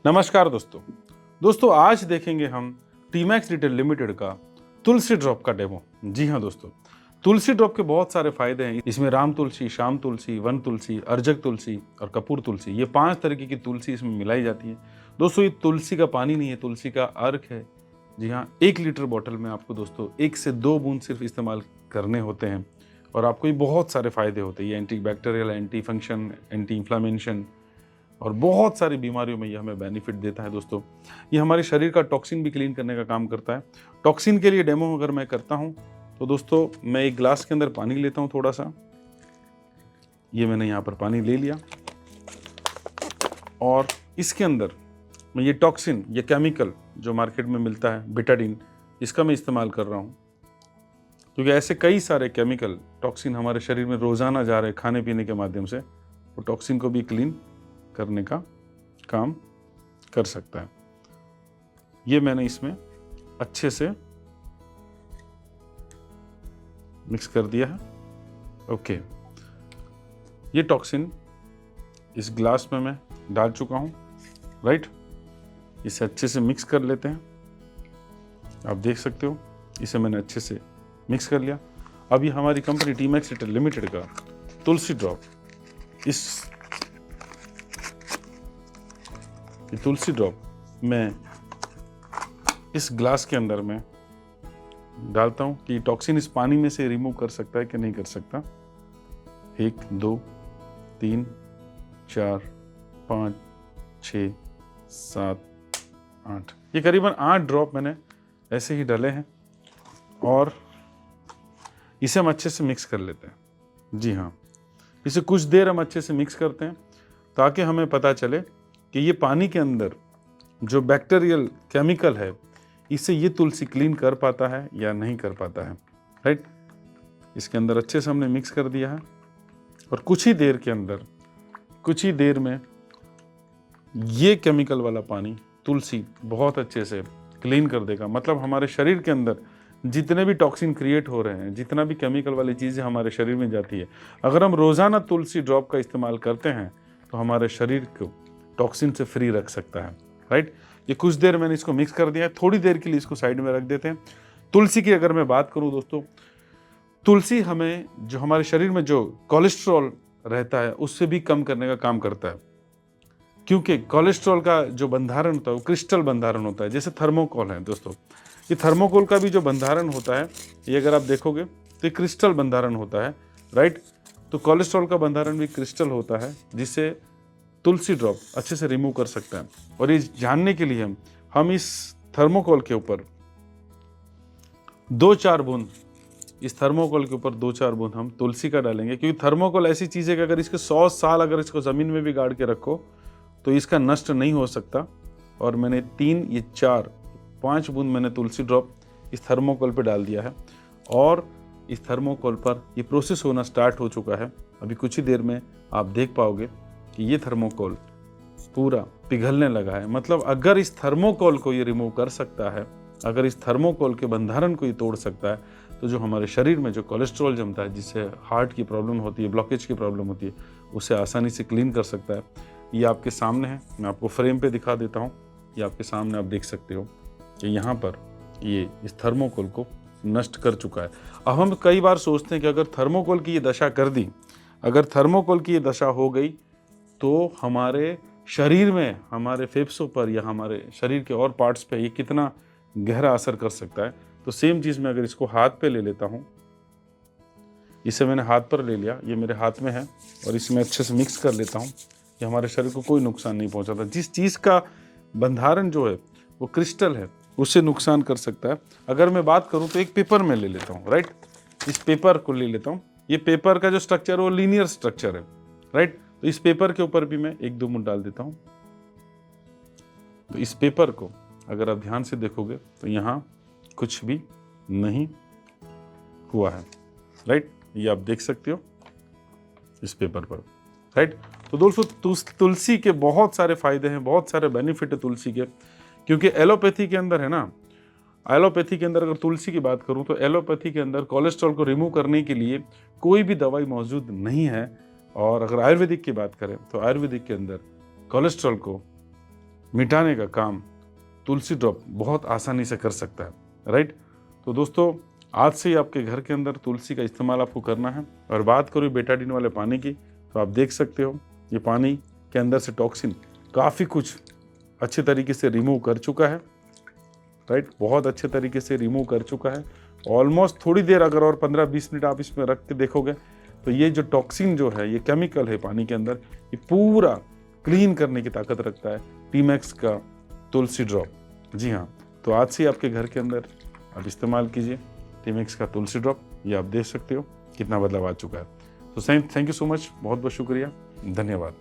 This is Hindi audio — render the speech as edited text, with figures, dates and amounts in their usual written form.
नमस्कार दोस्तों आज देखेंगे हम टीमैक्स रिटेल लिमिटेड का तुलसी ड्रॉप का डेमो। जी हाँ दोस्तों, तुलसी ड्रॉप के बहुत सारे फायदे हैं। इसमें राम तुलसी, श्याम तुलसी, वन तुलसी, अर्जक तुलसी और कपूर तुलसी, ये 5 तरीके की तुलसी इसमें मिलाई जाती है। दोस्तों ये तुलसी का पानी नहीं है, तुलसी का अर्क है। जी हाँ, 1 लीटर बॉटल में आपको दोस्तों 1 से 2 बूंद सिर्फ इस्तेमाल करने होते हैं और आपको ये बहुत सारे फायदे होते हैं। ये anti bacterial, anti function, anti inflammation और बहुत सारी बीमारियों में ये हमें बेनिफिट देता है। दोस्तों ये हमारे शरीर का टॉक्सिन भी क्लीन करने का काम करता है। टॉक्सिन के लिए डेमो अगर मैं करता हूं तो दोस्तों मैं एक ग्लास के अंदर पानी लेता हूं थोड़ा सा। ये मैंने यहाँ पर पानी ले लिया और इसके अंदर मैं ये टॉक्सिन, ये केमिकल जो मार्केट में मिलता है बेटाडीन, इसका मैं इस्तेमाल कर रहा हूँ क्योंकि ऐसे कई सारे केमिकल टॉक्सिन हमारे शरीर में रोजाना जा रहे हैं खाने पीने के माध्यम से, वो टॉक्सिन को भी क्लीन करने का काम कर सकता है। ये मैंने इसमें अच्छे से मिक्स कर दिया है। ओके, ये टॉक्सिन इस ग्लास में मैं डाल चुका हूं, राइट। इसे अच्छे से मिक्स कर लेते हैं। आप देख सकते हो इसे मैंने अच्छे से मिक्स कर लिया। अब ये हमारी कंपनी टीमैक्स रिटेल लिमिटेड का तुलसी ड्रॉप, तुलसी ड्रॉप मैं इस ग्लास के अंदर में डालता हूं कि टॉक्सिन इस पानी में से रिमूव कर सकता है कि नहीं कर सकता। 1 2 3 4 5 6 7 8, ये करीबन 8 ड्रॉप मैंने ऐसे ही डाले हैं और इसे हम अच्छे से मिक्स कर लेते हैं। जी हाँ, इसे कुछ देर हम अच्छे से मिक्स करते हैं ताकि हमें पता चले कि ये पानी के अंदर जो बैक्टीरियल केमिकल है इसे ये तुलसी क्लीन कर पाता है या नहीं कर पाता है, राइट। इसके अंदर अच्छे से हमने मिक्स कर दिया है और कुछ ही देर के अंदर, कुछ ही देर में ये केमिकल वाला पानी तुलसी बहुत अच्छे से क्लीन कर देगा। मतलब हमारे शरीर के अंदर जितने भी टॉक्सिन क्रिएट हो रहे हैं, जितना भी केमिकल वाली चीज़ें हमारे शरीर में जाती है, अगर हम रोज़ाना तुलसी ड्रॉप का इस्तेमाल करते हैं तो हमारे शरीर को टॉक्सिन से फ्री रख सकता है, राइट। ये कुछ देर मैंने इसको मिक्स कर दिया है, थोड़ी देर के लिए इसको साइड में रख देते हैं। तुलसी की अगर मैं बात करूं दोस्तों, तुलसी हमें जो हमारे शरीर में जो कोलेस्ट्रॉल रहता है उससे भी कम करने का काम करता है, क्योंकि कोलेस्ट्रॉल का जो बंधारण होता है वो क्रिस्टल बंधारण होता है, जैसे थर्मोकोल है दोस्तों। ये थर्मोकोल का भी जो बंधारण होता है, ये अगर आप देखोगे तो ये क्रिस्टल बंधारण होता है, राइट। तो कोलेस्ट्रॉल का बंधारण भी क्रिस्टल होता है, जिससे तुलसी ड्रॉप अच्छे से रिमूव कर सकता है। और ये जानने के लिए हम इस थर्मोकोल के ऊपर 2-4 बूंद, इस थर्मोकोल के ऊपर 2-4 बूंद हम तुलसी का डालेंगे, क्योंकि थर्मोकोल ऐसी चीज़ है कि अगर इसके 100 साल अगर इसको ज़मीन में भी गाड़ के रखो तो इसका नष्ट नहीं हो सकता। और मैंने 3, ये 4, 5 बूंद मैंने तुलसी ड्रॉप इस थर्मोकोल पे डाल दिया है और इस थर्मोकोल पर ये प्रोसेस होना स्टार्ट हो चुका है। अभी कुछ ही देर में आप देख पाओगे कि ये थर्मोकोल पूरा पिघलने लगा है। मतलब अगर इस थर्मोकोल को ये रिमूव कर सकता है, अगर इस थर्मोकोल के बंधारण को ये तोड़ सकता है, तो जो हमारे शरीर में जो कोलेस्ट्रॉल जमता है, जिससे हार्ट की प्रॉब्लम होती है, ब्लॉकेज की प्रॉब्लम होती है, उसे आसानी से क्लीन कर सकता है। ये आपके सामने है, मैं आपको फ्रेम पे दिखा देता हूँ। ये आपके सामने आप देख सकते हो कि यहाँ पर ये इस थर्मोकोल को नष्ट कर चुका है। अब हम कई बार सोचते हैं कि अगर थर्मोकोल की ये दशा कर दी, अगर थर्मोकोल की ये दशा हो गई तो हमारे शरीर में, हमारे फेफड़ों पर या हमारे शरीर के और पार्ट्स पे ये कितना गहरा असर कर सकता है। तो सेम चीज़ मैं अगर इसको हाथ पे ले लेता हूँ, इसे मैंने हाथ पर ले लिया, ये मेरे हाथ में है और इसमें अच्छे से मिक्स कर लेता हूँ, ये हमारे शरीर को कोई नुकसान नहीं पहुँचाता। जिस चीज़ का बंधारण जो है वो क्रिस्टल है, उससे नुकसान कर सकता है। अगर मैं बात करूँ तो एक पेपर में ले लेता हूँ, राइट। इस पेपर को ले लेता हूँ, ये पेपर का जो स्ट्रक्चर है वो लीनियर स्ट्रक्चर है, राइट। तो इस पेपर के ऊपर भी मैं 1-2 बूंद डाल देता हूँ। तो इस पेपर को अगर आप ध्यान से देखोगे तो यहाँ कुछ भी नहीं हुआ है, राइट। ये आप देख सकते हो इस पेपर पर, राइट। तो दोस्तों तुलसी के बहुत सारे फायदे हैं, बहुत सारे बेनिफिट है तुलसी के, क्योंकि एलोपैथी के अंदर है ना, एलोपैथी के अंदर अगर तुलसी की बात करूं तो एलोपैथी के अंदर कोलेस्ट्रॉल को रिमूव करने के लिए कोई भी दवाई मौजूद नहीं है। और अगर आयुर्वेदिक की बात करें तो आयुर्वेदिक के अंदर कोलेस्ट्रॉल को मिटाने का काम तुलसी ड्रॉप बहुत आसानी से कर सकता है, राइट। तो दोस्तों आज से ही आपके घर के अंदर तुलसी का इस्तेमाल आपको करना है। और बात करूँ बेटाडीन वाले पानी की, तो आप देख सकते हो ये पानी के अंदर से टॉक्सिन काफ़ी कुछ अच्छे तरीके से रिमूव कर चुका है, राइट, बहुत अच्छे तरीके से रिमूव कर चुका है। ऑलमोस्ट थोड़ी देर अगर और 15-20 मिनट आप इसमें रख के देखोगे तो ये जो टॉक्सिन जो है, ये केमिकल है पानी के अंदर, ये पूरा क्लीन करने की ताकत रखता है टीमैक्स का तुलसी ड्रॉप। जी हाँ, तो आज से आपके घर के अंदर आप इस्तेमाल कीजिए टीमैक्स का तुलसी ड्रॉप। ये आप देख सकते हो कितना बदलाव आ चुका है। तो थैंक यू सो मच, बहुत बहुत शुक्रिया, धन्यवाद।